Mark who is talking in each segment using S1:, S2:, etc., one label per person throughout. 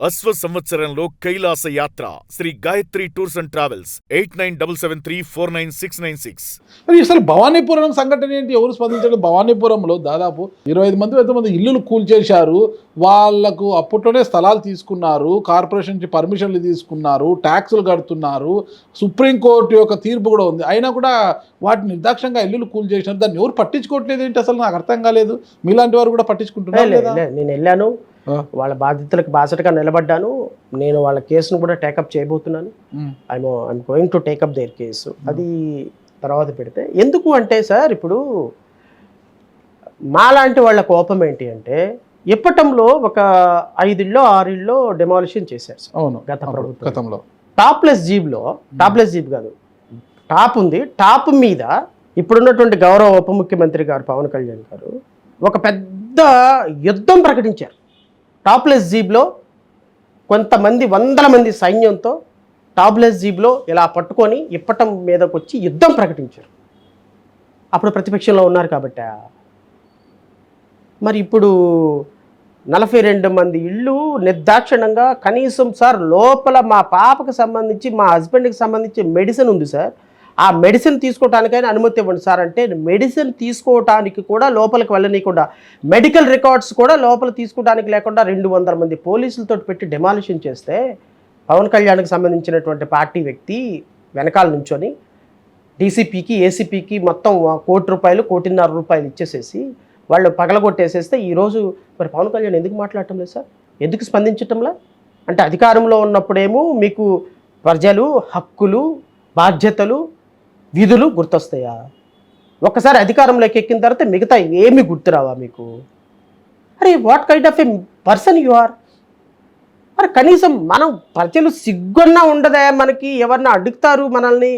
S1: అశ్వ సంవత్సరంలో కైలాస యాత్ర Shri Gayatri tours and travels 8977349696.
S2: మరి అసలు భవానీపురం సంఘటన ఏంటి? ఎవరు స్పందించారు? భవానీపురంలో దాదాపు 25 మంది ఇల్లులు కూల్చేశారు. వాళ్లకు అప్పట్లోనే స్థలాలు తీసుకున్నారు, కార్పొరేషన్ నుంచి పర్మిషన్లు తీసుకున్నారు, ట్యాక్సులు కడుతున్నారు, సుప్రీంకోర్టు యొక్క తీర్పు కూడా ఉంది. అయినా కూడా వాటిని నిర్దాక్షంగా ఇల్లులు కూల్చేసినారు. దాన్ని ఎవరు పట్టించుకోవట్లేదు ఏంటి? అసలు నాకు అర్థం కాలేదు. మీలాంటి వారు కూడా పట్టించుకుంటున్నారు?
S3: నేను వెళ్ళాను, వాళ్ళ బాధితులకు బాసటగా నిలబడ్డాను. నేను వాళ్ళ కేసును కూడా టేకప్ చేయబోతున్నాను. I'm going to take up their case. అది తర్వాత పెడితే ఎందుకు అంటే సార్, ఇప్పుడు మాలాంటి వాళ్ళ కోపం ఏంటి అంటే, ఇప్పటంలో ఒక 5 ఇళ్ళు 6 ఇళ్ళు డెమాలిషన్ చేశారు సార్.
S2: అవును,
S3: గత ప్రభుత్వం
S2: గతంలో
S3: టాప్లెస్ జీప్ కాదు, టాప్ ఉంది. టాప్ మీద ఇప్పుడున్నటువంటి గౌరవ ఉప ముఖ్యమంత్రి గారు పవన్ కళ్యాణ్ గారు ఒక పెద్ద యుద్ధం ప్రకటించారు. టాప్లెస్ జీబ్లో కొంతమంది 100 మంది సైన్యంతో టాప్లెస్ జీబ్లో ఇలా పట్టుకొని ఇప్పటం మీదకి వచ్చి యుద్ధం ప్రకటించారు. అప్పుడు ప్రతిపక్షంలో ఉన్నారు కాబట్టి. మరి ఇప్పుడు 42 మంది ఇళ్ళు నిర్దాక్షిణ్యంగా, కనీసం సార్ లోపల మా పాపకు సంబంధించి, మా హస్బెండ్కి సంబంధించి మెడిసిన్ ఉంది సార్, ఆ మెడిసిన్ తీసుకోవటానికైనా అనుమతి ఇవ్వండి సార్ అంటే, మెడిసిన్ తీసుకోవటానికి కూడా లోపలికి వెళ్ళనీయకుండా, మెడికల్ రికార్డ్స్ కూడా లోపల తీసుకోవడానికి లేకుండా 200 మంది పోలీసులతో పెట్టి డెమాలిషన్ చేస్తే, పవన్ కళ్యాణ్కి సంబంధించినటువంటి పార్టీ వ్యక్తి వెనకాల నుంచొని డీసీపీకి ఏసీపీకి మొత్తం ₹1 కోటి, ₹1.5 కోటి ఇచ్చేసేసి వాళ్ళు పగలగొట్టేసేస్తే, ఈరోజు మరి పవన్ కళ్యాణ్ ఎందుకు మాట్లాడటం లేదు సార్? ఎందుకు స్పందించటంలా? అంటే అధికారంలో ఉన్నప్పుడేమో మీకు ప్రజలు, హక్కులు, బాధ్యతలు, విధులు గుర్తొస్తాయా? ఒక్కసారి అధికారంలోకి ఎక్కిన తర్వాత మిగతా ఏమి గుర్తురావా మీకు? అరే what kind of a person you are? మరి కనీసం మనం ప్రజలు సిగ్గున్నా ఉండదా మనకి? ఎవరన్నా అడుగుతారు మనల్ని?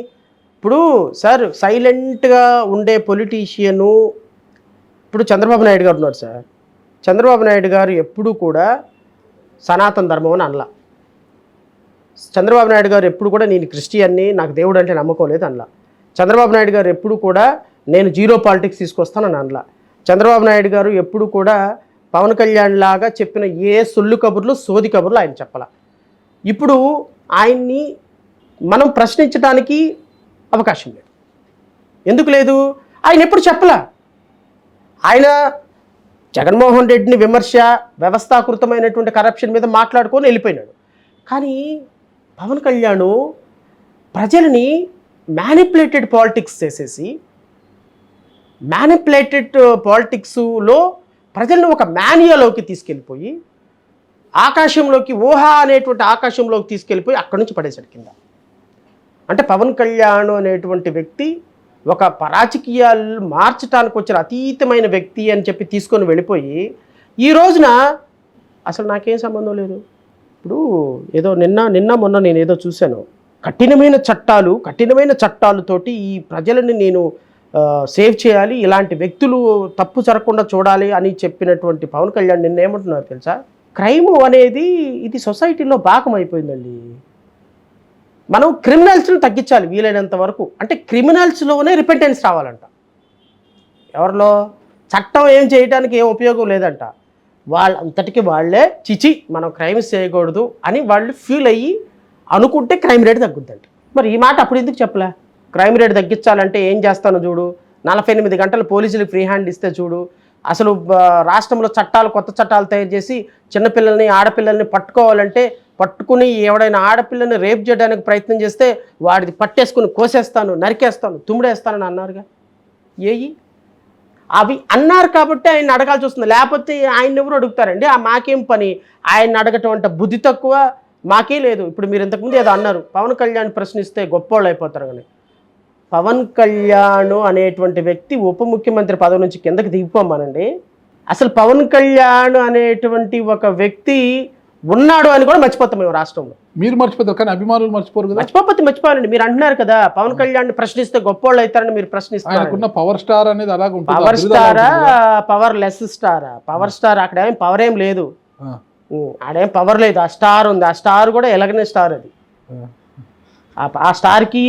S3: ఇప్పుడు సార్ సైలెంట్గా ఉండే పొలిటీషియను, ఇప్పుడు చంద్రబాబు నాయుడు గారు ఉన్నారు సార్. చంద్రబాబు నాయుడు గారు ఎప్పుడూ కూడా సనాతన ధర్మం అని అనలా. చంద్రబాబు నాయుడు గారు ఎప్పుడు కూడా నేను క్రిస్టియన్ని, నాకు దేవుడు అంటే నమ్మకం లేదు అనలా. చంద్రబాబు నాయుడు గారు ఎప్పుడు కూడా నేను జీరో పాలిటిక్స్ తీసుకొస్తానని అనలా. చంద్రబాబు నాయుడు గారు ఎప్పుడు కూడా పవన్ కళ్యాణ్ లాగా చెప్పిన ఏ సొల్లు కబుర్లు, సోది కబుర్లు ఆయన చెప్పాల. ఇప్పుడు ఆయన్ని మనం ప్రశ్నించడానికి అవకాశం లేదు. ఎందుకు లేదు? ఆయన ఎప్పుడు చెప్పలా. ఆయన జగన్మోహన్ రెడ్డిని విమర్శ, వ్యవస్థాకృతమైనటువంటి కరప్షన్ మీద మాట్లాడుకొని వెళ్ళిపోయినాడు. కానీ పవన్ కళ్యాణ్ ప్రజలని మ్యానిపులేటెడ్ పాలిటిక్స్ చేసేసి, మ్యానిపులేటెడ్ పాలిటిక్స్లో ప్రజలను ఒక మానియాలోకి తీసుకెళ్ళిపోయి, ఆకాశంలోకి, ఊహా అనేటువంటి ఆకాశంలోకి తీసుకెళ్ళిపోయి అక్కడి నుంచి పడేసాడు కింద. అంటే పవన్ కళ్యాణ్ అనేటువంటి వ్యక్తి ఒక రాజకీయాలు మార్చడానికి వచ్చిన అతీతమైన వ్యక్తి అని చెప్పి తీసుకొని వెళ్ళిపోయి, ఈ రోజున అసలు నాకేం సంబంధం లేదు. ఇప్పుడు ఏదో నిన్న మొన్న నేను ఏదో చూశాను, కఠినమైన చట్టాలతోటి ఈ ప్రజలని నేను సేవ్ చేయాలి, ఇలాంటి వ్యక్తులు తప్పు జరగకుండా చూడాలి అని చెప్పినటువంటి పవన్ కళ్యాణ్ నిన్న ఏమంటున్నారు తెలుసా? క్రైమ్ అనేది ఇది సొసైటీలో భాగం అయిపోయిందండి. మనం క్రిమినల్స్ని తగ్గించాలి వీలైనంత వరకు. అంటే క్రిమినల్స్లోనే రిపెంటెన్స్ రావాలంట. ఎవరిలో? చట్టం ఏం చేయడానికి ఏం ఉపయోగం లేదంట. వాళ్ళంతటికీ వాళ్ళే చిచి మనం క్రైమ్స్ చేయకూడదు అని వాళ్ళు ఫీల్ అయ్యి అనుకుంటే క్రైమ్ రేట్ తగ్గుద్దంట. మరి ఈ మాట అప్పుడు ఎందుకు చెప్పలే? క్రైమ్ రేట్ తగ్గించాలంటే ఏం చేస్తాను చూడు, 48 గంటలు పోలీసులకు ఫ్రీ హ్యాండ్ ఇస్తే చూడు, అసలు రాష్ట్రంలో కొత్త చట్టాలు తయారు చేసి చిన్నపిల్లల్ని, ఆడపిల్లల్ని పట్టుకోవాలంటే పట్టుకుని ఎవడైనా ఆడపిల్లని రేప్ చేయడానికి ప్రయత్నం చేస్తే వాడిది పట్టేసుకుని కోసేస్తాను, నరికేస్తాను, తుమ్ముడేస్తానని అన్నారుగా. అవి అన్నారు కాబట్టి ఆయన అడగాల్సి వస్తుంది. లేకపోతే ఆయన ఎవరు అడుగుతారండి? మాకేం పని ఆయన అడగటం అంటే? బుద్ధి తక్కువ మాకే లేదు. ఇప్పుడు మీరు ఇంతకుముందు ఏదో అన్నారు, పవన్ కళ్యాణ్ ప్రశ్నిస్తే గొప్పోళ్ళు అయిపోతారు కానీ. పవన్ కళ్యాణ్ అనేటువంటి వ్యక్తి ఉప ముఖ్యమంత్రి పదవి నుంచి కిందకి దిగిపోమానండి. అసలు పవన్ కళ్యాణ్ అనేటువంటి ఒక వ్యక్తి ఉన్నాడు అని కూడా మర్చిపోతాం మేము రాష్ట్రంలో.
S2: మీరు మర్చిపోతారు కానీ అభిమానులు మర్చిపోరు కదా.
S3: మర్చిపోవాలండి. మీరు అంటున్నారు కదా పవన్ కళ్యాణ్ ప్రశ్నిస్తే గొప్పోళ్ళు అవుతారని. మీరు ప్రశ్నిస్తారు.
S2: పవర్ స్టార్ అనేది అలాగే ఉంటుంది.
S3: పవర్ స్టారా, పవర్ లెస్ స్టారా? పవర్ స్టార్ అక్కడ ఏం పవర్ ఏం లేదు, ఆడేం పవర్ లేదు. ఆ స్టార్ ఉంది, ఆ స్టార్ కూడా ఎలాగనే స్టార్. అది ఆ స్టార్కి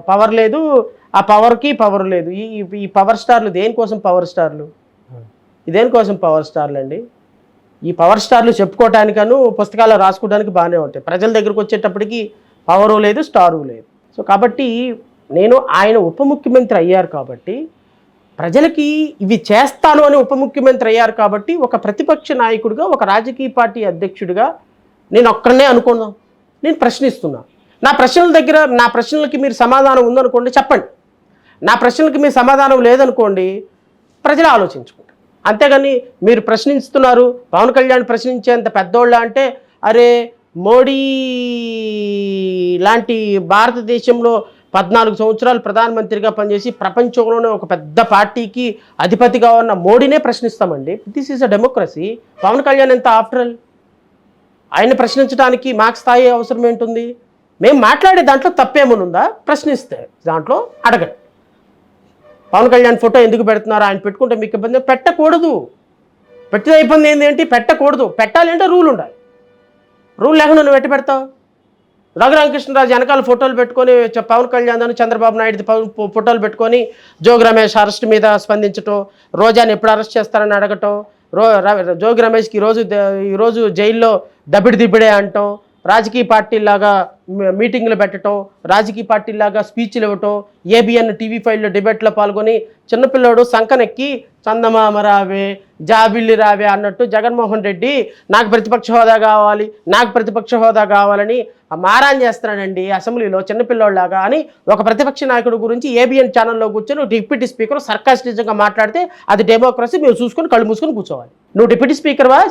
S3: పవర్ లేదు, ఆ పవర్కి పవర్ లేదు. ఈ పవర్ స్టార్లు దేనికోసం పవర్ స్టార్లు? దేనికోసం పవర్ స్టార్లు అండి? ఈ పవర్ స్టార్లు చెప్పుకోవటానికను పుస్తకాలు రాసుకోవడానికి బాగానే ఉంటాయి. ప్రజల దగ్గరకు వచ్చేటప్పటికి పవరు లేదు, స్టారు లేదు. సో కాబట్టి నేను ఆయన ఉప ముఖ్యమంత్రి అయ్యారు కాబట్టి, ప్రజలకి ఇవి చేస్తాను అని ఉప ముఖ్యమంత్రి అయ్యారు కాబట్టి, ఒక ప్రతిపక్ష నాయకుడిగా, ఒక రాజకీయ పార్టీ అధ్యక్షుడిగా నేను ఒక్కడనే అనుకున్నాను. నేను ప్రశ్నిస్తున్నా. నా ప్రశ్నలకి మీరు సమాధానం ఉందనుకోండి, చెప్పండి. నా ప్రశ్నలకి మీ సమాధానం లేదనుకోండి, ప్రజలు ఆలోచించుకుంటారు. అంతేగాని మీరు ప్రశ్నిస్తున్నారు, పవన్ కళ్యాణ్ ప్రశ్నించేంత పెద్దోళ్ళ అంటే, అరే మోడీ లాంటి భారతదేశంలో 14 సంవత్సరాలు ప్రధానమంత్రిగా పనిచేసి ప్రపంచంలోనే ఒక పెద్ద పార్టీకి అధిపతిగా ఉన్న మోడీనే ప్రశ్నిస్తామండి. This is a democracy. Pawan Kalyan ఎంత ఆఫ్టర్ ఆల్? ఆయన్ని ప్రశ్నించడానికి మాకు స్థాయి అవసరం ఏంటుంది? మేము మాట్లాడే దాంట్లో తప్పేమనుందా? ప్రశ్నిస్తే దాంట్లో అడగండి. పవన్ కళ్యాణ్ ఫోటో ఎందుకు పెడుతున్నారు? ఆయన పెట్టుకుంటే మీకు ఇబ్బంది? పెట్టకూడదు. పెట్టిన ఇబ్బంది ఏంటి? పెట్టకూడదు. పెట్టాలి అంటే రూల్ ఉండాలి. రూల్ లేకుండా నువ్వు ఎట్టి పెడతావు? రఘురామకృష్ణరాజు వెనకాల ఫోటోలు పెట్టుకొని పవన్ కళ్యాణ్ అని చంద్రబాబు నాయుడు ఫోటోలు పెట్టుకొని జోగి రమేష్ అరెస్ట్ మీద స్పందించటం, రోజాని ఎప్పుడు అరెస్ట్ చేస్తారని అడగటం, జోగి రమేష్కి ఈరోజు జైల్లో దబిడిదిబ్బిడే అంటాం, రాజకీయ పార్టీలాగా మీటింగ్లు పెట్టడం, రాజకీయ పార్టీలాగా స్పీచ్లు ఇవ్వటం, ఏబిఎన్ టీవీ5లో డిబేట్లో పాల్గొని చిన్నపిల్లోడు సంకనెక్కి చందమామ రావే జాబిల్లి రావే అన్నట్టు జగన్మోహన్ రెడ్డి నాకు ప్రతిపక్ష హోదా కావాలని మారాన్ చేస్తున్నాడండి అసెంబ్లీలో చిన్నపిల్లోళ్ళలాగా అని ఒక ప్రతిపక్ష నాయకుడు గురించి ఏబిఎన్ ఛానల్లో కూర్చొని డిప్యూటీ స్పీకర్ సర్కాస్టిజంగా మాట్లాడితే అది డెమోక్రసీ. మీరు చూసుకొని కళ్ళు మూసుకొని కూర్చోవాలి. నువ్వు డిప్యూటీ స్పీకర్వా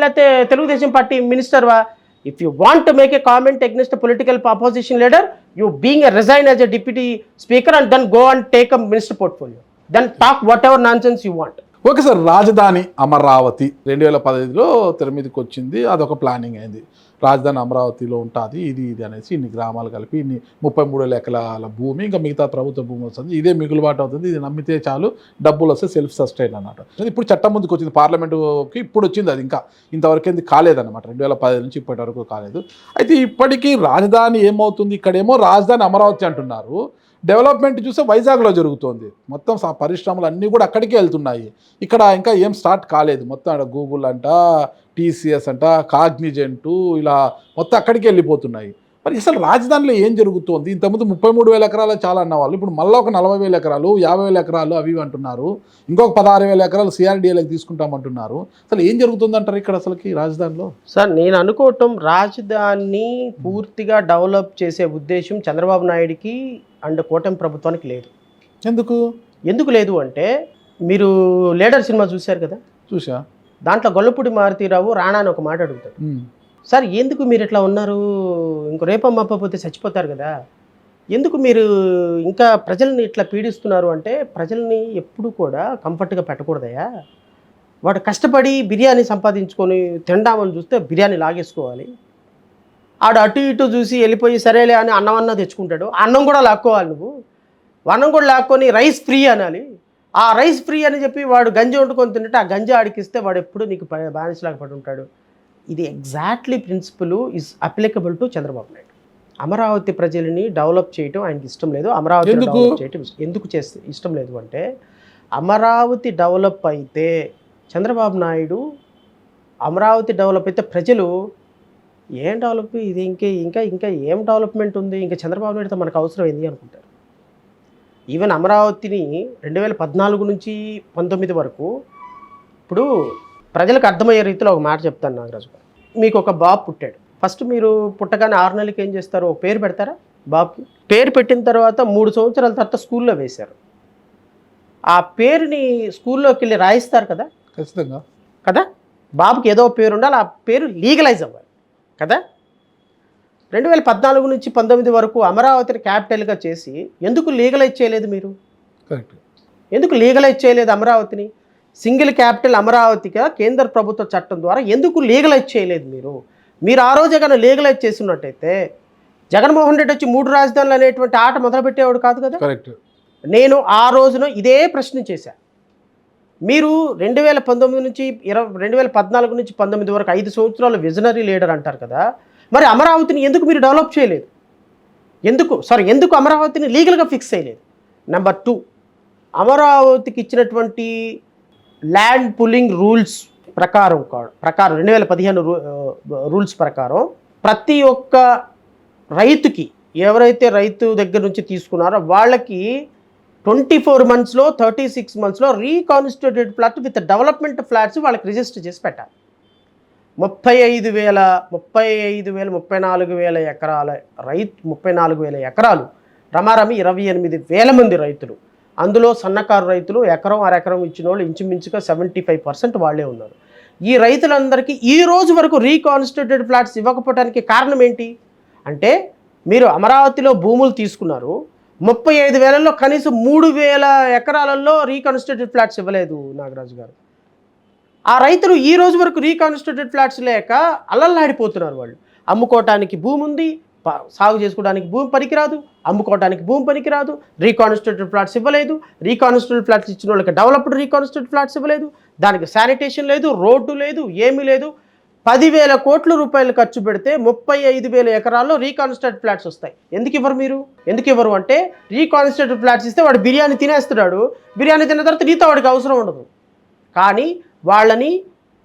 S3: లేకపోతే తెలుగుదేశం పార్టీ మినిస్టర్వా? If you want to make a comment against a political opposition leader, you resign as a deputy speaker and then go and take a minister portfolio. Then talk whatever nonsense you want.
S2: Okay sir, రాజధాని అమరావతి 2015లో తెర మీదకి వచ్చింది. అదొక planning అయింది. రాజధాని అమరావతిలో ఉంటుంది ఇది అనేసి ఇన్ని గ్రామాలు కలిపి ఇన్ని 33 ఎకరాల భూమి, ఇంకా మిగతా ప్రభుత్వ భూమి వస్తుంది. ఇదే మిగులుబాటు అవుతుంది. ఇది నమ్మితే చాలు, డబ్బులు వస్తే సెల్ఫ్ సస్టైన్ అన్నమాట. ఇప్పుడు చట్టం ముందుకు వచ్చింది, పార్లమెంటుకి ఇప్పుడు వచ్చింది. అది ఇంకా ఇంతవరకు ఏంది కాలేదన్నమాట. 2015 నుంచి ఇప్పటి వరకు కాలేదు. అయితే ఇప్పటికీ రాజధాని ఏమవుతుంది? ఇక్కడేమో రాజధాని అమరావతి అంటున్నారు. డెవలప్మెంట్ చూస్తే వైజాగ్లో జరుగుతోంది. మొత్తం పరిశ్రమలు అన్నీ కూడా అక్కడికే వెళ్తున్నాయి. ఇక్కడ ఇంకా ఏం స్టార్ట్ కాలేదు. మొత్తం అక్కడ గూగుల్ అంట, టీసీఎస్ అంట, కాగ్నిజెంటు ఇలా మొత్తం అక్కడికి వెళ్ళిపోతున్నాయి. మరి అసలు రాజధానిలో ఏం జరుగుతోంది? ఇంతకుముందు 33,000 ఎకరాలు చాలా అన్నవాళ్ళు, ఇప్పుడు మళ్ళీ ఒక 40,000 ఎకరాలు 50,000 ఎకరాలు అవి అంటున్నారు. ఇంకొక 16,000 ఎకరాలు సిఆర్డీఏలకు తీసుకుంటామంటున్నారు. అసలు ఏం జరుగుతుంది అంటారు ఇక్కడ అసలుకి రాజధానిలో?
S3: సార్ నేను అనుకోవటం, రాజధానిని పూర్తిగా డెవలప్ చేసే ఉద్దేశం చంద్రబాబు నాయుడికి అండ్ కూటమి ప్రభుత్వానికి లేదు. ఎందుకు లేదు అంటే, మీరు లీడర్ సినిమా చూశారు కదా?
S2: చూసా.
S3: దాంట్లో గొల్లపూడి మారుతీరావు రాణా అని ఒక మాట అడుగుతాడు, సార్ ఎందుకు మీరు ఇట్లా ఉన్నారు, ఇంకో రేపమ్మపోతే చచ్చిపోతారు కదా, ఎందుకు మీరు ఇంకా ప్రజల్ని ఇట్లా పీడిస్తున్నారు అంటే, ప్రజల్ని ఎప్పుడు కూడా కంఫర్ట్గా పెట్టకూడదయా. వాడు కష్టపడి బిర్యానీ సంపాదించుకొని తిండామని చూస్తే బిర్యానీ లాగేసుకోవాలి. ఆడు అటు ఇటు చూసి వెళ్ళిపోయి సరేలే అని అన్నం తెచ్చుకుంటాడు. అన్నం కూడా లాక్కోవాలి. నువ్వు అన్నం కూడా లాక్కొని రైస్ ఫ్రీ అనాలి. ఆ రైస్ ఫ్రీ అని చెప్పి వాడు గంజి వండుకొని తింటే ఆ గంజి ఆడికిస్తే వాడు ఎప్పుడు నీకు బానిసలాగా పడి ఉంటాడు. ఇది exactly principle is applicable to Chandrababu Naidu. Amaravati ప్రజలని డెవలప్ చేయటం ఆయనకి ఇష్టం లేదు. అమరావతి డెవలప్ చేయటం ఎందుకు ఇష్టం లేదు అంటే, అమరావతి డెవలప్ అయితే చంద్రబాబు నాయుడు, అమరావతి డెవలప్ అయితే ప్రజలు ఏం డెవలప్, ఇది ఇంకా ఏం డెవలప్మెంట్ ఉంది, ఇంకా చంద్రబాబు నాయుడుతో మనకు అవసరం ఏంది అనుకుంటారు. ఈవెన్ అమరావతిని 2014 నుంచి 19 వరకు ఇప్పుడు ప్రజలకు అర్థమయ్యే రీతిలో ఒక మాట చెప్తాను నాగరాజు గారు. మీకు ఒక బాబు పుట్టాడు. ఫస్ట్ మీరు పుట్టగానే 6 నెలలకి ఏం చేస్తారు? ఒక పేరు పెడతారా బాబుకి? పేరు పెట్టిన తర్వాత 3 సంవత్సరాల తర్వాత స్కూల్లో వేశారు. ఆ పేరుని స్కూల్లోకి వెళ్ళి రాయిస్తారు కదా,
S2: ఖచ్చితంగా
S3: కదా. బాబుకి ఏదో పేరు ఉండాలి, ఆ పేరు లీగలైజ్ అవ్వాలి కదా. 2014 నుంచి 19 వరకు అమరావతిని క్యాపిటల్గా చేసి ఎందుకు లీగలైజ్ చేయలేదు మీరు?
S2: కరెక్ట్.
S3: ఎందుకు లీగలైజ్ చేయలేదు అమరావతిని? సింగిల్ క్యాపిటల్ అమరావతిగా కేంద్ర ప్రభుత్వ చట్టం ద్వారా ఎందుకు లీగలైజ్ చేయలేదు మీరు ఆ రోజే కానీ లీగలైజ్ చేసినట్టయితే జగన్మోహన్ రెడ్డి వచ్చి 3 రాజధానులు అనేటువంటి ఆట మొదలుపెట్టేవాడు కాదు కదా.
S2: కరెక్ట్.
S3: నేను ఆ రోజున ఇదే ప్రశ్న చేశాను. మీరు 2014 నుంచి 19 వరకు 5 సంవత్సరాలు విజనరీ లీడర్ అంటారు కదా, మరి అమరావతిని ఎందుకు మీరు డెవలప్ చేయలేదు? ఎందుకు అమరావతిని లీగల్గా ఫిక్స్ చేయలేదు? నెంబర్ 2, అమరావతికి ఇచ్చినటువంటి ల్యాండ్ పుల్లింగ్ రూల్స్ ప్రకారం 2015 రూల్స్ ప్రకారం ప్రతి ఒక్క రైతుకి ఎవరైతే రైతు దగ్గర నుంచి తీసుకున్నారో వాళ్ళకి 24 మంత్స్లో 36 మంత్స్లో reconstituted plot with development flats వాళ్ళకి రిజిస్టర్ చేసి పెట్టాలి. 34,000 ఎకరాల 34,000 ఎకరాలు రమారమి 28,000 మంది రైతులు, అందులో సన్నకారు రైతులు ఎకరం అరెకరం ఇచ్చిన వాళ్ళు ఇంచుమించుగా 75% వాళ్ళే ఉన్నారు. ఈ రైతులందరికీ ఈ రోజు వరకు రీకాన్స్టిట్యూటెడ్ ఫ్లాట్స్ ఇవ్వకపోవడానికి కారణం ఏంటి అంటే, మీరు అమరావతిలో భూములు తీసుకున్నారు, 35,000లో కనీసం 3,000 ఎకరాలలో రీకాన్స్టిట్యూటెడ్ ఫ్లాట్స్ ఇవ్వలేదు నాగరాజు గారు. ఆ రైతులు ఈ రోజు వరకు రీకాన్స్టిట్యూటెడ్ ఫ్లాట్స్ లేక అల్లల్లాడిపోతున్నారు. వాళ్ళు అమ్ముకోవటానికి భూమి ఉంది, సాగు చేసుకోవడానికి భూమి పనికిరాదు, అమ్ముకోవడానికి భూమి పనికిరాదు, రీకాన్స్టిట్యూటెడ్ ఫ్లాట్స్ ఇవ్వలేదు, రీకాన్స్టిట్యూటెడ్ ఫ్లాట్స్ ఇచ్చిన వాళ్ళకి డెవలప్డ్ రీకాన్స్టిట్యూటెడ్ ఫ్లాట్స్ ఇవ్వలేదు, దానికి శానిటేషన్ లేదు, రోడ్డు లేదు, ఏమీ లేదు. 10,000 కోట్ల రూపాయలు ఖర్చు పెడితే 35,000 ఎకరాల్లో రీకాన్స్టిట్యూటెడ్ ఫ్లాట్స్ వస్తాయి. ఎందుకు ఇవ్వరు మీరు? ఎందుకు ఇవ్వరు అంటే, రీకాన్స్టిట్యూటెడ్ ఫ్లాట్స్ ఇస్తే వాడు బిర్యానీ తినేస్తున్నాడు, బిర్యానీ తిన్న తర్వాత నీతో వాడికి అవసరం ఉండదు. కానీ వాళ్ళని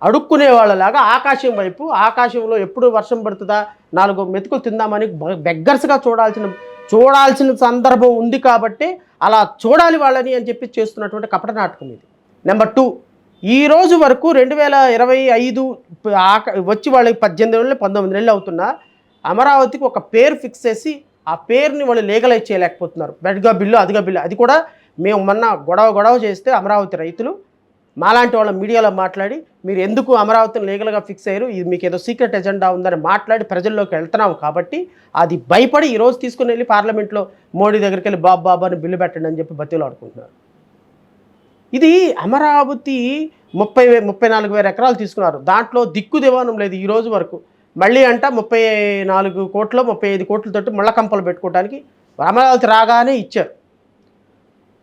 S3: అడుక్కునే వాళ్ళలాగా ఆకాశం వైపు, ఆకాశంలో ఎప్పుడు వర్షం పడుతుందా 4 మెతుకులు తిందామని బెగ్గర్స్గా చూడాల్సిన సందర్భం ఉంది కాబట్టి అలా చూడాలి వాళ్ళని అని చెప్పి చేస్తున్నటువంటి కపట నాటకం ఇది. నెంబర్ 2, ఈ రోజు వరకు 2025 వచ్చి వాళ్ళకి 18 ఏళ్ళు 19 ఏళ్ళు అవుతున్నా అమరావతికి ఒక పేరు ఫిక్స్ చేసి ఆ పేరుని వాళ్ళు లీగలైజ్ చేయలేకపోతున్నారు. బెడ్గా బిల్లు, అదిగా బిల్లు. అది కూడా మేము మొన్న గొడవ చేస్తే అమరావతి రైతులు మాలాంటి వాళ్ళ మీడియాలో మాట్లాడి, మీరు ఎందుకు అమరావతిని లీగల్గా ఫిక్స్ అయ్యారు, ఇది మీకు ఏదో సీక్రెట్ ఎజెండా ఉందని మాట్లాడి ప్రజల్లోకి వెళ్తున్నాం కాబట్టి అది భయపడి ఈరోజు తీసుకుని వెళ్ళి పార్లమెంట్లో మోడీ దగ్గరికి వెళ్ళి బాబు అని బిల్లు పెట్టండి అని చెప్పి బతిలో ఆడుకుంటున్నారు. ఇది అమరావతి 34,000 ఎకరాలు తీసుకున్నారు, దాంట్లో దిక్కు దివానం లేదు ఈ రోజు వరకు. మళ్ళీ అంట 34 కోట్లు 35 కోట్లతోటి ముళ్ళ కంపలు పెట్టుకోవడానికి అమరావతి రాగానే ఇచ్చారు.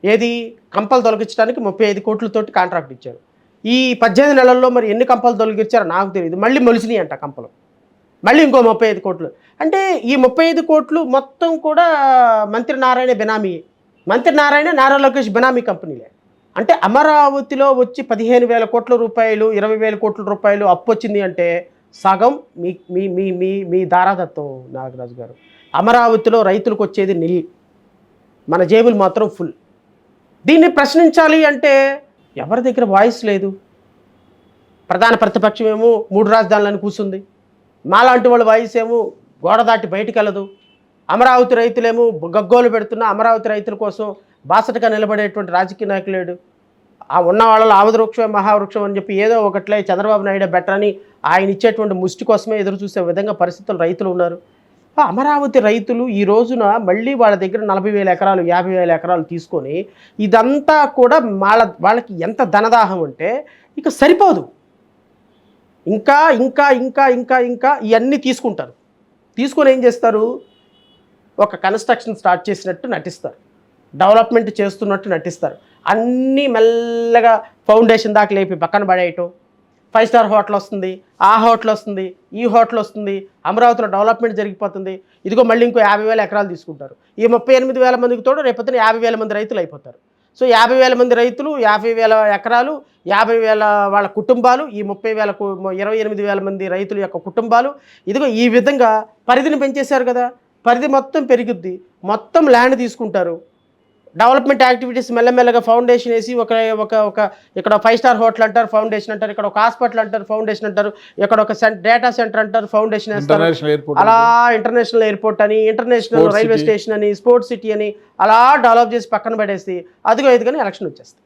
S3: ఏది కంపలు తొలగించడానికి 35 కోట్లతోటి కాంట్రాక్ట్ ఇచ్చారు. ఈ 18 నెలల్లో మరి ఎన్ని కంపలు తొలగించారో నాకు తెలియదు. మళ్ళీ మొలిసినాయి అంట కంపలు, మళ్ళీ ఇంకో 35 కోట్లు. అంటే ఈ 35 కోట్లు మొత్తం కూడా మంత్రి నారాయణ బినామీ, మంత్రి నారా లోకేష్ బినామీ కంపెనీలే. అంటే అమరావతిలో వచ్చి 15,000 కోట్ల రూపాయలు 20,000 కోట్ల రూపాయలు అప్పు వచ్చింది అంటే సగం మీ మీ మీ మీ మీ దారాదత్తం నాగరాజు గారు. అమరావతిలో రైతులకు వచ్చేది నిల్, మన జేబులు మాత్రం ఫుల్. దీన్ని ప్రశ్నించాలి అంటే ఎవరి దగ్గర వాయిస్ లేదు. ప్రధాన ప్రతిపక్షం ఏమో 3 రాజధానులను కూర్చుంది, మాలాంటి వాళ్ళ వాయిస్ ఏమో గోడ దాటి బయటికి వెళ్ళదు. అమరావతి రైతులేమో గగ్గోలు పెడుతున్న అమరావతి రైతుల కోసం బాసటగా నిలబడేటువంటి రాజకీయ నాయకులేడు. ఆ ఉన్న వాళ్ళలో ఆవదవృక్షం మహావృక్షం అని చెప్పి ఏదో ఒకట్లే చంద్రబాబు నాయుడు బెటర్ అని ఆయన ఇచ్చేటువంటి ముష్టి కోసమే ఎదురు చూసే విధంగా పరిస్థితులు రైతులు ఉన్నారు. అమరావతి రైతులు ఈ రోజున మళ్ళీ వాళ్ళ దగ్గర 40,000 ఎకరాలు 50,000 ఎకరాలు తీసుకొని ఇదంతా కూడా వాళ్ళకి ఎంత ధనదాహం అంటే ఇక సరిపోదు, ఇంకా ఇంకా ఇంకా ఇంకా ఇంకా ఇవన్నీ తీసుకుంటారు. తీసుకొని ఏం చేస్తారు, ఒక కన్స్ట్రక్షన్ స్టార్ట్ చేసినట్టు నటిస్తారు, డెవలప్మెంట్ చేస్తున్నట్టు నటిస్తారు. అన్నీ మెల్లగా ఫౌండేషన్ దాకా లేపి పక్కన పడేయటం. 5 స్టార్ హోటల్ వస్తుంది, ఆ హోటల్ వస్తుంది, ఈ హోటల్ వస్తుంది, అమరావతిలో డెవలప్మెంట్ జరిగిపోతుంది. ఇదిగో మళ్ళీ ఇంకో 50,000 ఎకరాలు తీసుకుంటారు. ఈ 38,000 మందికి తోడు రేపొద్దున 50,000 మంది రైతులు అయిపోతారు. సో 50,000 మంది రైతులు, 50,000 ఎకరాలు, 50,000 వాళ్ళ కుటుంబాలు, ఈ 28,000 మంది రైతుల యొక్క కుటుంబాలు. ఇదిగో ఈ విధంగా పరిధిని పెంచేశారు కదా, పరిధి మొత్తం పెరుగుద్ది, మొత్తం ల్యాండ్ తీసుకుంటారు. డెవలప్మెంట్ యాక్టివిటీస్ మెల్లమెల్లగా ఫౌండేషన్ వేసి ఒక ఇక్కడ 5 స్టార్ హోటల్ అంటారు ఫౌండేషన్ అంటారు, ఇక్కడ ఒక హాస్పిటల్ అంటారు ఫౌండేషన్ అంటారు, ఇక్కడ ఒక డేటా సెంటర్ అంటారు ఫౌండేషన్ వేస్తారు, అలా ఇంటర్నేషనల్ ఎయిర్పోర్ట్ అని, ఇంటర్నేషనల్ రైల్వే స్టేషన్ అని, స్పోర్ట్స్ సిటీ అని అలా డెవలప్ చేసి పక్కన పడేసి అదిగో ఇదిగని ఎలక్షన్ వచ్చేస్తాయి.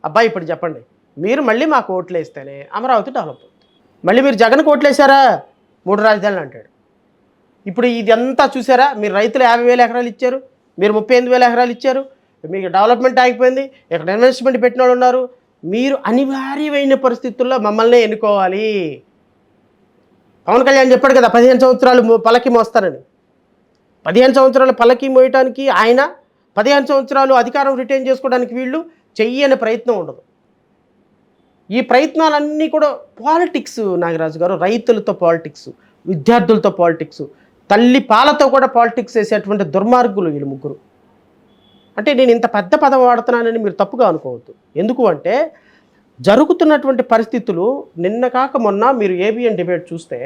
S3: అబ్బాయి ఇప్పుడు చెప్పండి, మీరు మళ్ళీ మాకు ఓట్లు వేస్తేనే అమరావతి డెవలప్ అవుతుంది. మళ్ళీ మీరు జగన్కి ఓట్లు వేసారా 3 రాజధానులు అంటాడు. ఇప్పుడు ఇదంతా చూసారా, మీరు రైతులు 50,000 ఎకరాలు ఇచ్చారు, మీరు 38,000 ఎకరాలు ఇచ్చారు, మీకు డెవలప్మెంట్ ఆగిపోయింది, ఇక్కడ ఇన్వెస్ట్మెంట్ పెట్టిన వాళ్ళు ఉన్నారు. మీరు అనివార్యమైన పరిస్థితుల్లో మమ్మల్ని ఎన్నుకోవాలి. పవన్ కళ్యాణ్ చెప్పాడు కదా 15 సంవత్సరాలు పల్లకి మోస్తారని. 15 సంవత్సరాలు పల్లకి మోయటానికి ఆయన, 15 సంవత్సరాలు అధికారం రిటైన్ చేసుకోవడానికి వీళ్ళు చెయ్యని ప్రయత్నం ఉండదు. ఈ ప్రయత్నాలన్నీ కూడా పాలిటిక్స్ నాగరాజు గారు, రైతులతో పాలిటిక్స్, విద్యార్థులతో పాలిటిక్స్, తల్లి పాలతో కూడా పాలిటిక్స్ చేసేటువంటి దుర్మార్గులు వీళ్ళు ముగ్గురు. అంటే నేను ఇంత పెద్ద పదం వాడుతున్నానని మీరు తప్పుగా అనుకోవద్దు. ఎందుకు అంటే జరుగుతున్నటువంటి పరిస్థితులు నిన్న కాక మొన్న మీరు ఏబిఎన్ డిబేట్ చూస్తే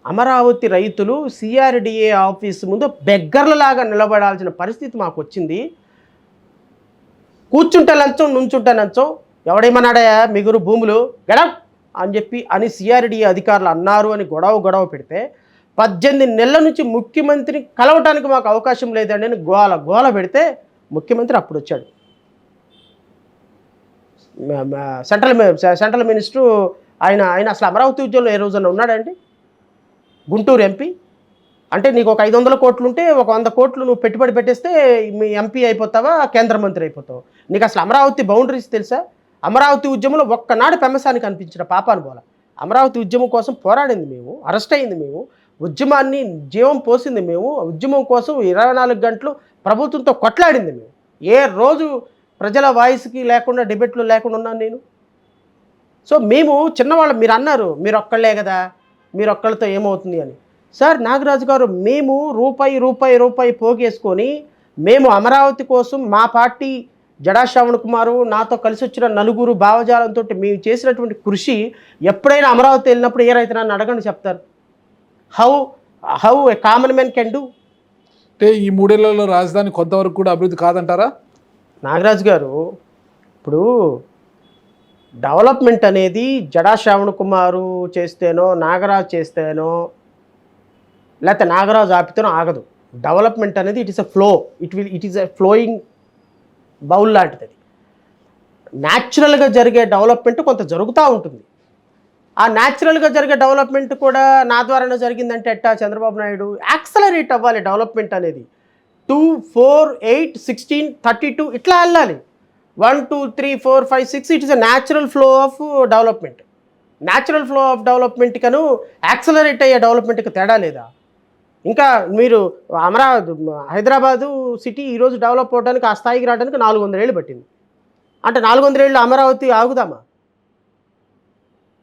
S3: అమరావతి రైతులు సిఆర్డిఏ ఆఫీస్ ముందు బెగ్గర్లలాగా నిలబడాల్సిన పరిస్థితి మాకు వచ్చింది. కూర్చుంటే లంచం, నుంచుంటే లంచం, ఎవడేమన్నాడా మిగురు భూములు గడవ అని సిఆర్డిఏ అధికారులు అన్నారు అని గొడవ పెడితే 18 నెలల నుంచి ముఖ్యమంత్రిని కలవటానికి మాకు అవకాశం లేదండి అని గోల పెడితే ముఖ్యమంత్రి అప్పుడు వచ్చాడు. సెంట్రల్ మినిస్టరు ఆయన అసలు అమరావతి ఉద్యమంలో ఏ రోజున ఉన్నాడండి? గుంటూరు ఎంపీ అంటే నీకు ఒక 500 కోట్లు ఉంటే ఒక 100 కోట్లు నువ్వు పెట్టుబడి పెట్టేస్తే మీ ఎంపీ అయిపోతావా, కేంద్ర మంత్రి అయిపోతావు. నీకు అసలు అమరావతి బౌండరీస్ తెలుసా? అమరావతి ఉద్యమంలో ఒక్కనాడు పెమ్మసానికి అనిపించిన పాపాను పోల. అమరావతి ఉద్యమం కోసం పోరాడింది మేము, అరెస్ట్ అయింది మేము, ఉద్యమాన్ని జీవం పోసింది మేము, ఉద్యమం కోసం 24 గంటలు ప్రభుత్వంతో కొట్లాడింది మేము. ఏ రోజు ప్రజల వాయిస్కి లేకుండా, డిబేట్లు లేకుండా ఉన్నాను నేను. సో మేము చిన్నవాళ్ళు, మీరు అన్నారు మీరు ఒక్కళ్ళే కదా, మీరు ఒక్కళ్ళతో ఏమవుతుంది అని. సార్ నాగరాజు గారు, మేము రూపాయి పోగేసుకొని మేము అమరావతి కోసం మా పార్టీ జడా శ్రవణ్ కుమారు నాతో కలిసి వచ్చిన నలుగురు భావజాలంతో మేము చేసినటువంటి కృషి ఎప్పుడైనా అమరావతి వెళ్ళినప్పుడు ఏ రైతునని అడగండి చెప్తారు. How a common man can do.
S2: అంటే ఈ 3 ఏళ్లలో రాజధాని కొంతవరకు కూడా అభివృద్ధి కాదంటారా?
S3: నాగరాజు గారు, ఇప్పుడు డెవలప్మెంట్ అనేది జడా శ్రవణ్ కుమారు చేస్తేనో, నాగరాజు చేస్తేనో, లేకపోతే నాగరాజు ఆపితేనో ఆగదు. డెవలప్మెంట్ అనేది it is a flow, it is a flowing bowl లాంటిది. అది న్యాచురల్గా జరిగే డెవలప్మెంట్ కొంత జరుగుతూ ఉంటుంది. ఆ న్యాచురల్గా జరిగే డెవలప్మెంట్ కూడా నా ద్వారానే జరిగిందంటే ఎట్టా? చంద్రబాబు నాయుడు యాక్సలరేట్ అవ్వాలి డెవలప్మెంట్ అనేది. 2, 4, 8, 16, 32 ఇట్లా వెళ్ళాలి. 1, 2, 3, 4, 5, 6 it is a natural flow of development. Natural flow of development కను యాక్సలరేట్ అయ్యే డెవలప్మెంట్కి తేడా లేదా? ఇంకా మీరు హైదరాబాదు సిటీ ఈరోజు డెవలప్ అవడానికి, ఆ స్థాయికి రావడానికి 400 ఏళ్ళు పట్టింది. అంటే 400 ఏళ్ళు అమరావతి ఆగుదామా?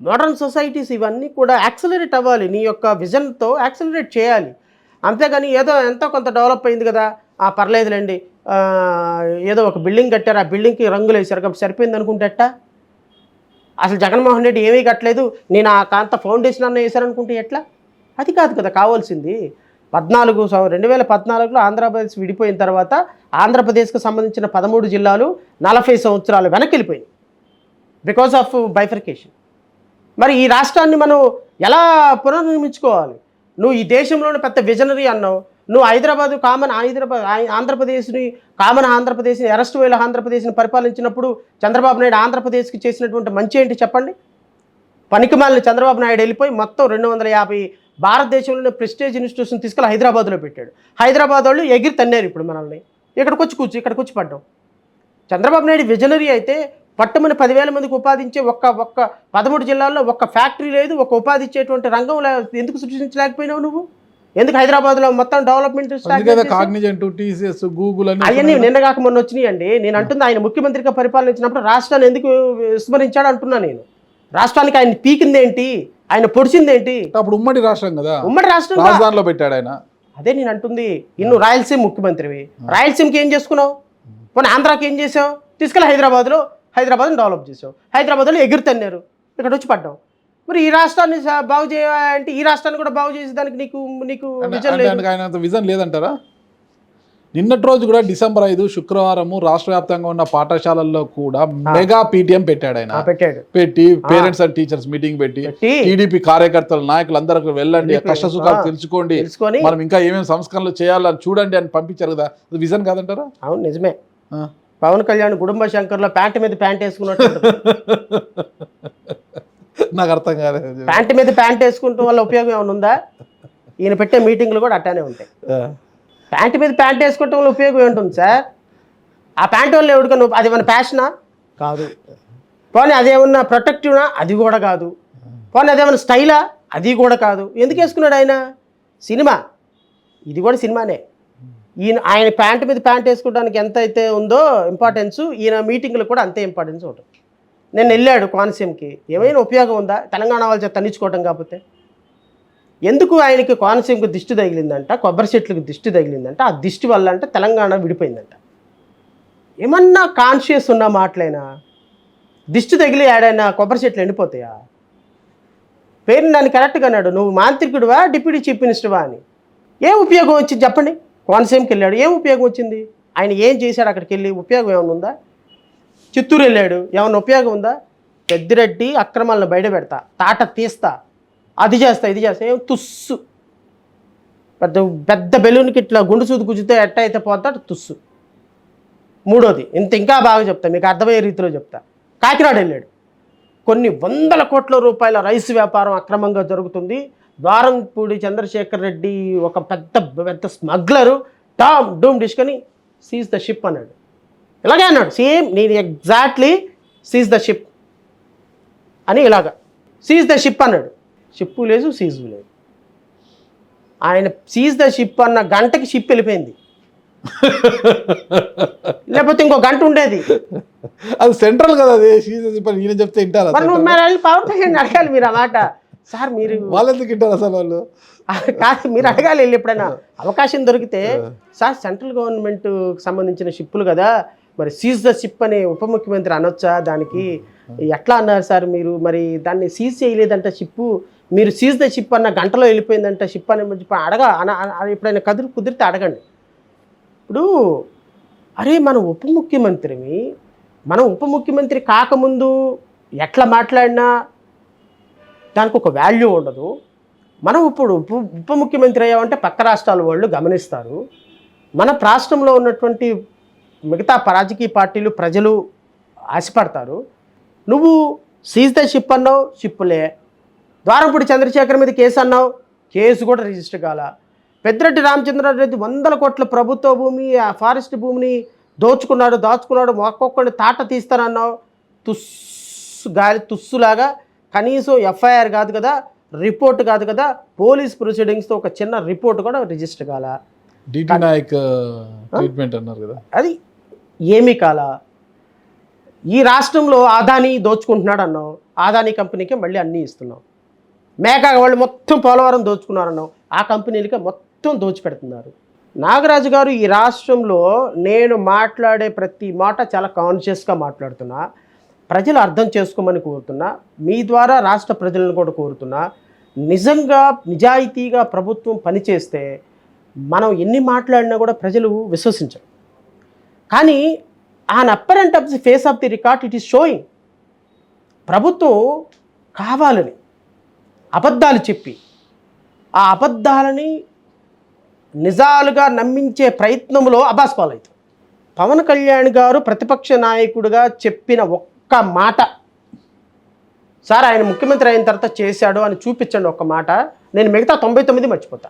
S3: మోడర్న్ సొసైటీస్ ఇవన్నీ కూడా యాక్సలరేట్ అవ్వాలి, నీ యొక్క విజన్తో యాక్సలరేట్ చేయాలి. అంతేగాని ఏదో ఎంతో కొంత డెవలప్ అయింది కదా, పర్లేదులేండి, ఏదో ఒక బిల్డింగ్ కట్టారు, ఆ బిల్డింగ్కి రంగులు వేసారు కాబట్టి సరిపోయింది అనుకుంటేట. అసలు జగన్మోహన్ రెడ్డి ఏమీ కట్టలేదు, నేను ఆ కాంత ఫౌండేషన్ అన్న వేశారనుకుంటే ఎట్లా? అది కాదు కదా కావాల్సింది. 2014లో ఆంధ్రప్రదేశ్ విడిపోయిన తర్వాత ఆంధ్రప్రదేశ్కు సంబంధించిన 13 జిల్లాలు 40 సంవత్సరాలు వెనక్కి వెళ్ళిపోయింది బికాస్ ఆఫ్ బైఫర్కేషన్. మరి ఈ రాష్ట్రాన్ని మనం ఎలా పునర్నిర్మించుకోవాలి? నువ్వు ఈ దేశంలోనే పెద్ద విజనరీ అన్నావు. నువ్వు ఆంధ్రప్రదేశ్ని అరెస్ట్ వేల ఆంధ్రప్రదేశ్ని పరిపాలించినప్పుడు చంద్రబాబు నాయుడు ఆంధ్రప్రదేశ్కి చేసినటువంటి మంచి ఏంటి చెప్పండి? పనికిమాలిన చంద్రబాబు నాయుడు వెళ్ళిపోయి మొత్తం 250 భారతదేశంలోనే ప్రెస్టేజ్ ఇన్స్టిట్యూషన్ తీసుకెళ్ళి హైదరాబాద్లో పెట్టాడు. హైదరాబాద్ వాళ్ళు ఎగిరి తన్నారు ఇప్పుడు మనల్ని. ఇక్కడికి వచ్చి పడ్డాం. చంద్రబాబు నాయుడు విజనరీ అయితే పట్టుమని 10,000 మందికి ఉపాధించే ఒక్క 13 జిల్లాల్లో ఒక్క ఫ్యాక్టరీ లేదు, ఒక ఉపాధి ఇచ్చేటువంటి రంగం ఎందుకు సృష్టించలేకపోయినావు నువ్వు? ఎందుకు హైదరాబాద్లో మొత్తం డెవలప్మెంట్ అవన్నీ నిన్నగాక మొన్న వచ్చినాయండి. నేను అంటుంది ఆయన ముఖ్యమంత్రిగా పరిపాలించినప్పుడు రాష్ట్రాన్ని ఎందుకు విస్మరించాడు అంటున్నా నేను. రాష్ట్రానికి ఆయన పీకిందేంటి, ఆయన పొడిచిందేంటి?
S2: అప్పుడు ఉమ్మడి రాష్ట్రం కదా,
S3: ఉమ్మడి రాష్ట్రం
S2: రాజధానిలో పెట్టాడు ఆయన.
S3: అదే నేను అంటుంది. ఇన్ను రాయలసీమ ముఖ్యమంత్రివి, రాయలసీమకి ఏం చేసుకున్నావు? పోనీ ఆంధ్రాకి ఏం చేసావు? తీసుకెళ్ళి హైదరాబాద్ని డెవలప్ చేసావు. హైదరాబాద్లో ఎగురుతన్నారు, ఇక్కడ వచ్చి పడ్డావు. మరి ఈ రాష్ట్రాన్ని బాగు చేయాలంటే ఈ రాష్ట్రాన్ని కూడా బాగు చేసేదానికి నీకు
S2: విజన్ లేదంటారా? నిన్నటి రోజు కూడా December 5 శుక్రవారం రాష్ట్ర వ్యాప్తంగా ఉన్న పాఠశాలల్లో కూడా మెగా పీటీఎం పెట్టాడు ఆయన. పెట్టి పేరెంట్స్ అండ్ టీచర్స్ మీటింగ్ పెట్టి టీడీపీ కార్యకర్తలు నాయకులు అందరూ వెళ్ళండి, కష్ట సుఖాలు తెలుసుకోండి, మనం ఇంకా ఏమేమి సంస్కరణలు చేయాలని చూడండి అని పంపించారు కదా. అది విజన్ కాదంటారా?
S3: అవును నిజమే. పవన్ కళ్యాణ్ గుడుంబ శంకర్లో ప్యాంట్ మీద ప్యాంట్ వేసుకున్నట్టు
S2: నాకు అర్థం కాలేదు.
S3: ప్యాంట్ మీద ప్యాంట్ వేసుకుంటూ వల్ల ఉపయోగం ఏమైనా ఉందా? ఈయన పెట్టే మీటింగ్లు కూడా అట్టానే ఉంటాయి. ప్యాంట్ మీద ప్యాంట్ వేసుకోవటం వల్ల ఉపయోగం ఏంటుంది సార్? ఆ ప్యాంట్ వల్ల ఎవడుకో అది మన ప్యాషనా కాదు. పోనీ అదేమన్నా ప్రొటెక్టివ్నా? అది కూడా కాదు. పోనీ అదేమన్నా స్టైలా? అది కూడా కాదు. ఎందుకు వేసుకున్నాడు ఆయన? సినిమా, ఇది కూడా సినిమానే. ఆయన ప్యాంట్ మీద ప్యాంట్ వేసుకోవడానికి ఎంత అయితే ఉందో ఇంపార్టెన్స్, ఈయన మీటింగ్లు కూడా అంతే ఇంపార్టెన్స్ ఉంటుంది. నేను వెళ్ళాడు కోనసీమకి, ఏమైనా ఉపయోగం ఉందా? తెలంగాణ వాళ్ళ చేత తన్నించుకోవటం కాకపోతే. ఎందుకు ఆయనకి కోనసీమకు దిష్టి తగిలిందంట, కొబ్బరి చెట్లకు దిష్టి తగిలిందంట. ఆ దిష్టి వల్ల అంటే తెలంగాణ విడిపోయిందంట. ఏమన్నా కాన్షియస్ ఉన్న మాటలైనా దిష్టి తగిలి ఆడైనా కొబ్బరి చెట్లు ఎండిపోతాయా? పేరు నన్ను కరెక్ట్గా అన్నాడు, నువ్వు మాంత్రికుడివా డిప్యూటీ చీఫ్ మినిస్టర్వా అని. ఏం ఉపయోగం వచ్చింది చెప్పండి? కోనసీమకి వెళ్ళాడు, ఏం ఉపయోగం వచ్చింది? ఆయన ఏం చేశాడు అక్కడికి వెళ్ళి? ఉపయోగం ఏమైనా ఉందా? చిత్తూరు వెళ్ళాడు, ఏమన్నా ఉపయోగం ఉందా? పెద్దిరెడ్డి అక్రమాలను బయట పెడతా, తాట తీస్తా, అది చేస్తా ఇది చేస్తా, ఏం తుస్సు. పెద్ద పెద్ద బెలూన్కి ఇట్లా గుండు సూది గుజ్జితే ఎట్ట అయితే పోతాడు తుస్సు. మూడోది ఇంకా బాగా చెప్తా, మీకు అర్థమయ్యే రీతిలో చెప్తా. కాకినాడ వెళ్ళాడు, కొన్ని వందల కోట్ల రూపాయల రైస్ వ్యాపారం అక్రమంగా జరుగుతుంది, ద్వారంపూడి చంద్రశేఖర్ రెడ్డి ఒక పెద్ద పెద్ద స్మగ్లరు, టామ్ డూమ్ డిష్కని సీజ్ ద షిప్ అన్నాడు. ఇలాగే అన్నాడు సేమ్, నేను ఎగ్జాక్ట్లీ సీజ్ ద షిప్ అని ఇలాగా సీజ్ ద షిప్ అన్నాడు. షిప్పు లేదు సీజు లేదు. ఆయన సీజ్ ద షిప్ అన్న గంటకి షిప్ వెళ్ళిపోయింది, లేకపోతే ఇంకో గంట ఉండేది.
S2: అది సెంట్రల్ కదా, అది ఈయన చెప్తే వింటారా?
S3: పవర్ ప్లాంట్ అడగాలి మీరు ఆ మాట. సార్ మీరు
S2: వాళ్ళు ఎందుకు వింటారు అసలు? వాళ్ళు
S3: కాదు, మీరు అడగాలి వెళ్ళి ఎప్పుడైనా అవకాశం దొరికితే. సార్ సెంట్రల్ గవర్నమెంట్కి సంబంధించిన షిప్పులు కదా, మరి సీజ్ ద షిప్ అని ఉప ముఖ్యమంత్రి అనొచ్చా? దానికి ఎట్లా అన్నారు సార్ మీరు? మరి దాన్ని సీజ్ చేయలేదంట షిప్పు, మీరు సీజ్ ద షిప్ అన్న గంటలో వెళ్ళిపోయిందంట షిప్ అని ఎప్పుడైనా కుదిరితే అడగండి. ఇప్పుడు అరే మనం ఉప ముఖ్యమంత్రి కాకముందు ఎట్లా మాట్లాడినా దానికి ఒక వాల్యూ ఉండదు. మనం ఇప్పుడు ఉప ముఖ్యమంత్రి అయ్యామంటే పక్క రాష్ట్రాల వాళ్ళు గమనిస్తారు. మన రాష్ట్రంలో ఉన్నటువంటి మిగతా రాజకీయ పార్టీలు ప్రజలు ఆశపడతారు. నువ్వు సీజ్ ద షిప్ అన్నావు, షిప్పులే. ద్వారంపూడి చంద్రశేఖర్ మీద కేసు అన్నావు, కేసు కూడా రిజిస్టర్ కాల. పెద్దిరెడ్డి రామచంద్రారెడ్డి వందల కోట్ల ప్రభుత్వ భూమి, ఆ ఫారెస్ట్ భూమిని దాచుకున్నాడు, ఒక్కొక్కడిని తాట తీస్తానన్నావు. గాలి తుస్సులాగా కనీసం ఎఫ్ఐఆర్ కాదు కదా, రిపోర్ట్ కాదు కదా, పోలీస్ ప్రొసీడింగ్స్తో ఒక చిన్న రిపోర్ట్ కూడా రిజిస్టర్ కాల.
S2: డిటి నాయక్ ట్రీట్మెంట్ అన్నారు కదా,
S3: అది ఏమీ కాల. ఈ రాష్ట్రంలో ఆదాని దోచుకుంటున్నాడు అన్నావు, ఆదాని కంపెనీకే మళ్ళీ అన్నీ ఇస్తున్నావు. మేకా వాళ్ళు మొత్తం పోలవరం దోచుకున్నారన్నావు, ఆ కంపెనీలకే మొత్తం దోచిపెడుతున్నారు. నాగరాజు గారు, ఈ రాష్ట్రంలో నేను మాట్లాడే ప్రతి మాట చాలా కాన్షియస్గా మాట్లాడుతున్నా, ప్రజలు అర్థం చేసుకోమని కోరుతున్నా, మీ ద్వారా రాష్ట్ర ప్రజలను కూడా కోరుతున్నా. నిజంగా నిజాయితీగా ప్రభుత్వం పనిచేస్తే మనం ఎన్ని మాట్లాడినా కూడా ప్రజలు విశ్వసించరు. కానీ on apparent of the face of the record it is showing ప్రభుత్వం కావాలని అబద్ధాలు చెప్పి ఆ అబద్ధాలని నిజాలుగా నమ్మించే ప్రయత్నంలో అబాస్పాలవుతుంది. పవన్ కళ్యాణ్ గారు ప్రతిపక్ష నాయకుడిగా చెప్పిన ఒక్క మాట, సార్ ఆయన ముఖ్యమంత్రి అయిన తర్వాత చేశాడు అని చూపించండి ఒక్క మాట, నేను మిగతా 99 మర్చిపోతా.